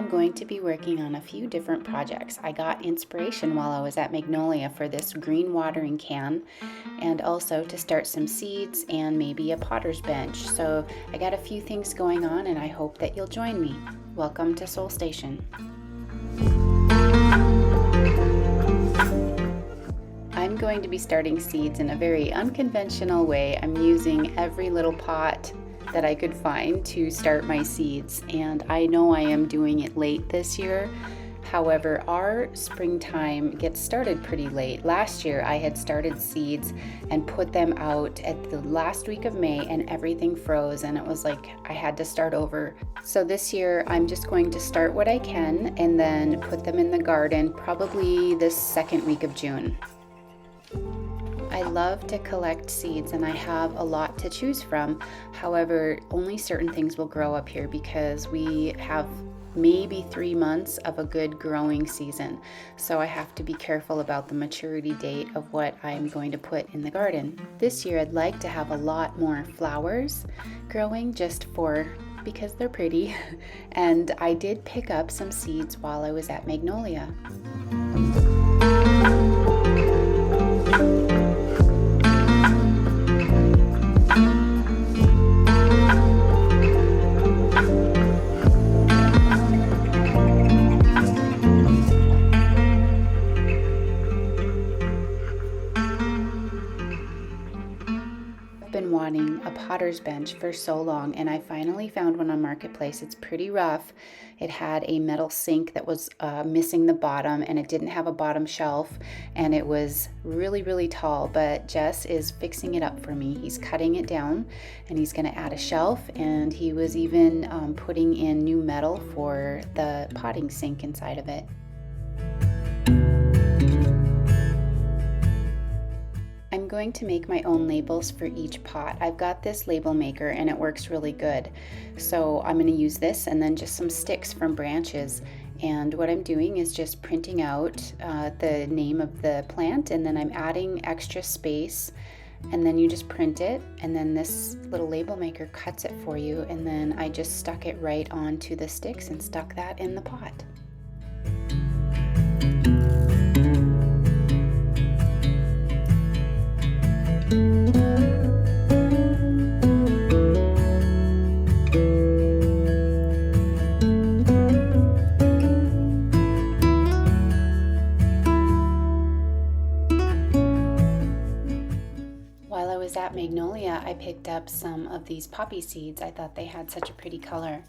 I'm going to be working on a few different projects. I got inspiration while I was at Magnolia for this green watering can and also to start some seeds and maybe a potter's bench. So I got a few things going on and I hope that you'll join me. Welcome to Soul Station. I'm going to be starting seeds in a very unconventional way. I'm using every little pot that I could find to start my seeds, and I know I am doing it late this year. However, our springtime gets started pretty late. Last year I had started seeds and put them out at the last week of May and everything froze and it was like I had to start over. So this year I'm just going to start what I can and then put them in the garden probably this second week of June. I love to collect seeds and I have a lot to choose from. However, only certain things will grow up here because we have maybe 3 months of a good growing season. So I have to be careful about the maturity date of what I'm going to put in the garden. This year I'd like to have a lot more flowers growing because they're pretty. And I did pick up some seeds while I was at Magnolia. Been wanting a potter's bench for so long and I finally found one on Marketplace. It's pretty rough. It had a metal sink that was missing the bottom and it didn't have a bottom shelf and it was really tall, but Jess is fixing it up for me. He's cutting it down and he's going to add a shelf, and he was even putting in new metal for the potting sink inside of it. I'm going to make my own labels for each pot. I've got this label maker and it works really good. So I'm going to use this and then just some sticks from branches. And what I'm doing is just printing out the name of the plant, and then I'm adding extra space, and then you just print it, and then this little label maker cuts it for you, and then I just stuck it right onto the sticks and stuck that in the pot. While I was at Magnolia, I picked up some of these poppy seeds. I thought they had such a pretty color.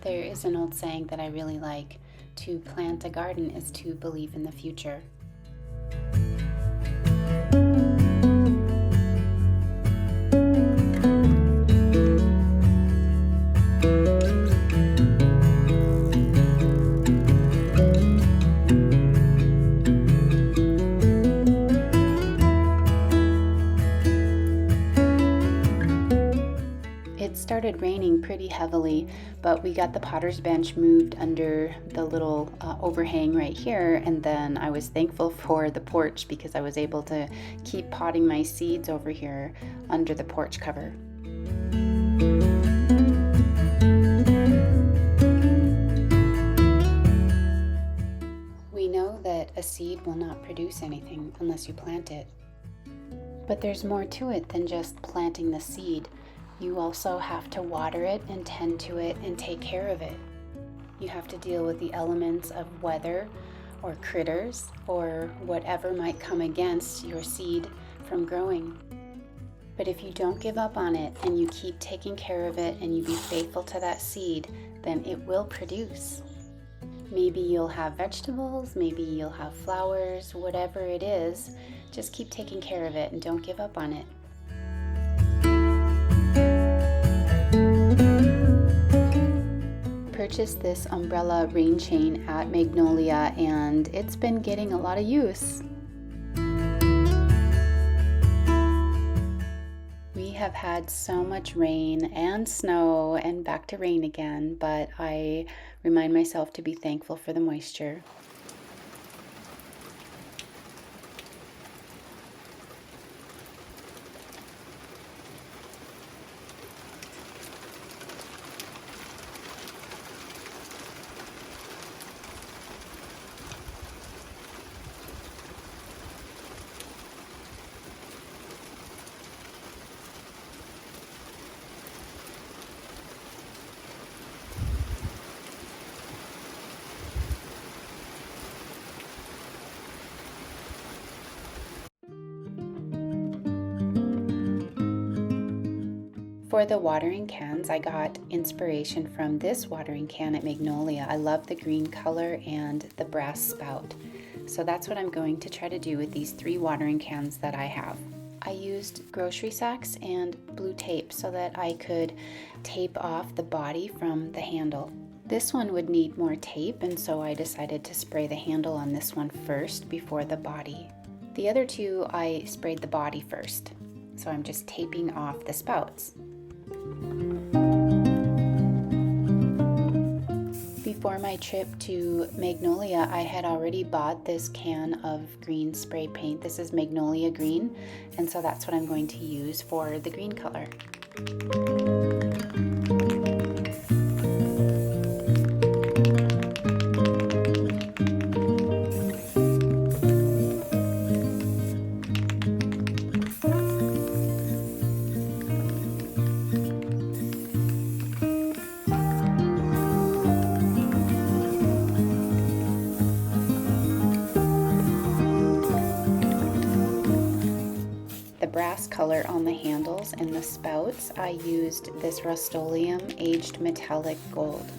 There is an old saying that I really like: to plant a garden is to believe in the future. It started raining pretty heavily, but we got the potter's bench moved under the little overhang right here, and then I was thankful for the porch because I was able to keep potting my seeds over here under the porch cover. We know that a seed will not produce anything unless you plant it. But there's more to it than just planting the seed. You also have to water it and tend to it and take care of it. You have to deal with the elements of weather or critters or whatever might come against your seed from growing. But if you don't give up on it and you keep taking care of it and you be faithful to that seed, then it will produce. Maybe you'll have vegetables, maybe you'll have flowers, whatever it is, just keep taking care of it and don't give up on it. Purchased this umbrella rain chain at Magnolia and it's been getting a lot of use. We have had so much rain and snow and back to rain again, but I remind myself to be thankful for the moisture. For the watering cans, I got inspiration from this watering can at Magnolia. I love the green color and the brass spout. So that's what I'm going to try to do with these 3 watering cans that I have. I used grocery sacks and blue tape so that I could tape off the body from the handle. This one would need more tape, and so I decided to spray the handle on this one first before the body. The other 2 I sprayed the body first, so I'm just taping off the spouts. Before my trip to Magnolia, I had already bought this can of green spray paint. This is Magnolia Green, and so that's what I'm going to use for the green color. The brass color on the handles and the spouts, I used this Rust-Oleum aged metallic gold.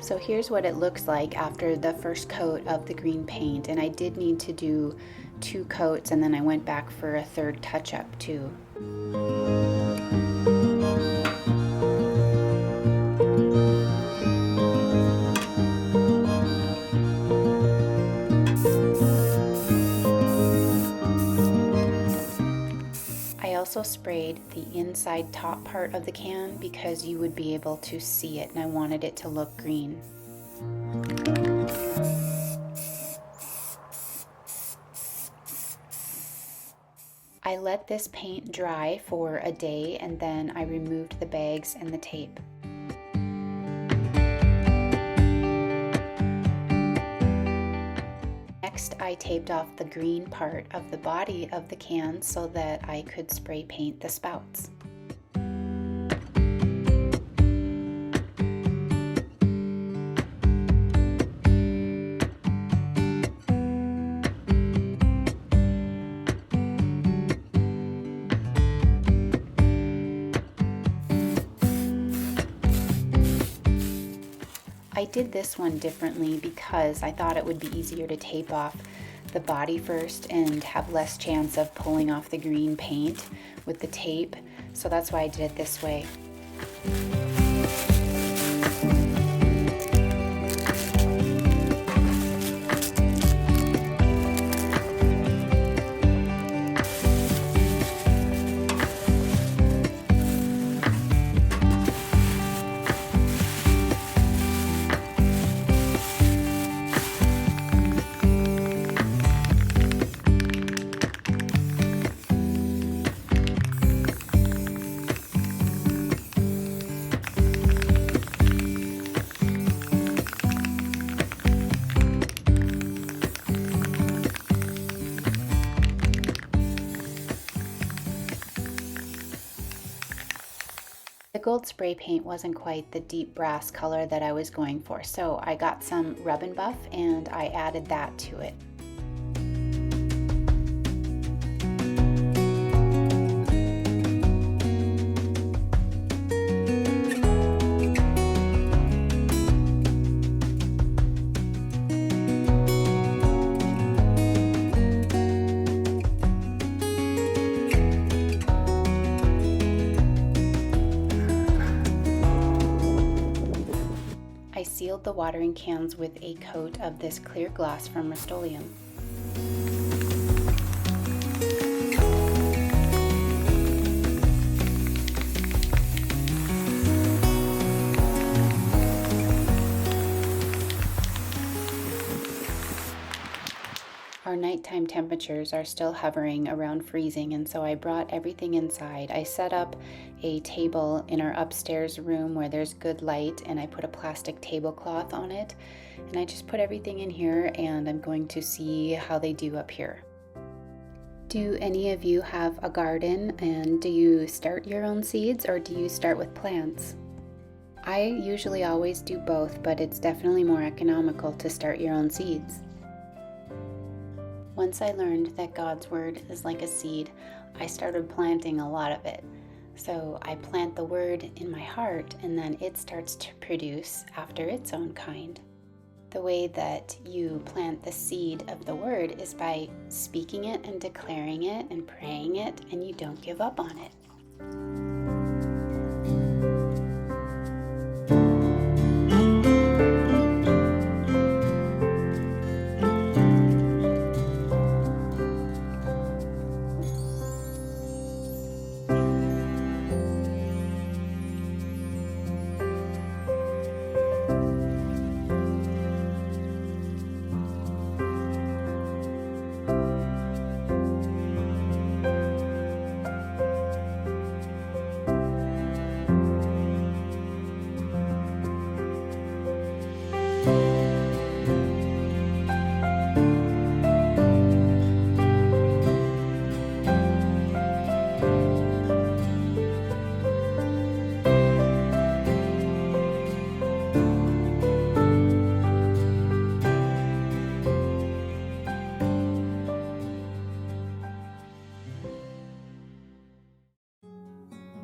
So here's what it looks like after the first coat of the green paint, and I did need to do 2 coats, and then I went back for a 3rd touch-up too. I also sprayed the inside top part of the can because you would be able to see it, and I wanted it to look green. I let this paint dry for a day, and then I removed the bags and the tape. Next, I taped off the green part of the body of the can so that I could spray paint the spouts. I did this one differently because I thought it would be easier to tape off the body first and have less chance of pulling off the green paint with the tape. So that's why I did it this way. The gold spray paint wasn't quite the deep brass color that I was going for, so I got some Rub and Buff and I added that to it. I sealed the watering cans with a coat of this clear glass from Rust-Oleum. Our nighttime temperatures are still hovering around freezing, and so I brought everything inside. I set up a table in our upstairs room where there's good light, and I put a plastic tablecloth on it, and I just put everything in here, and I'm going to see how they do up here. Do any of you have a garden, and do you start your own seeds or do you start with plants? I usually always do both, but it's definitely more economical to start your own seeds. Once I learned that God's Word is like a seed, I started planting a lot of it. So I plant the Word in my heart, and then it starts to produce after its own kind. The way that you plant the seed of the Word is by speaking it and declaring it and praying it, and you don't give up on it.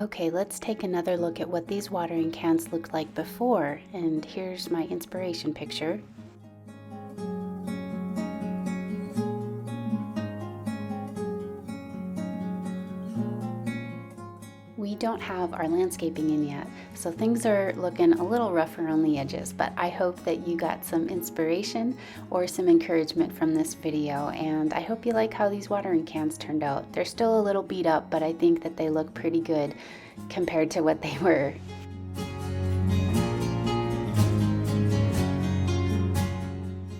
Okay, let's take another look at what these watering cans looked like before, and here's my inspiration picture. We don't have our landscaping in yet, so things are looking a little rougher on the edges, but I hope that you got some inspiration or some encouragement from this video, and I hope you like how these watering cans turned out. They're still a little beat up, but I think that they look pretty good compared to what they were.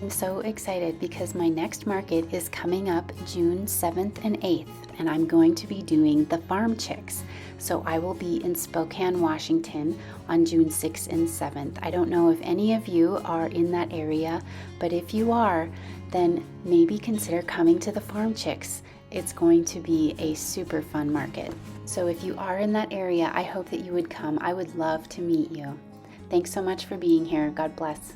I'm so excited because my next market is coming up June 7th and 8th, and I'm going to be doing the Farm Chicks. So I will be in Spokane, Washington on June 6th and 7th. I don't know if any of you are in that area, but if you are, then maybe consider coming to the Farm Chicks. It's going to be a super fun market. So if you are in that area, I hope that you would come. I would love to meet you. Thanks so much for being here. God bless.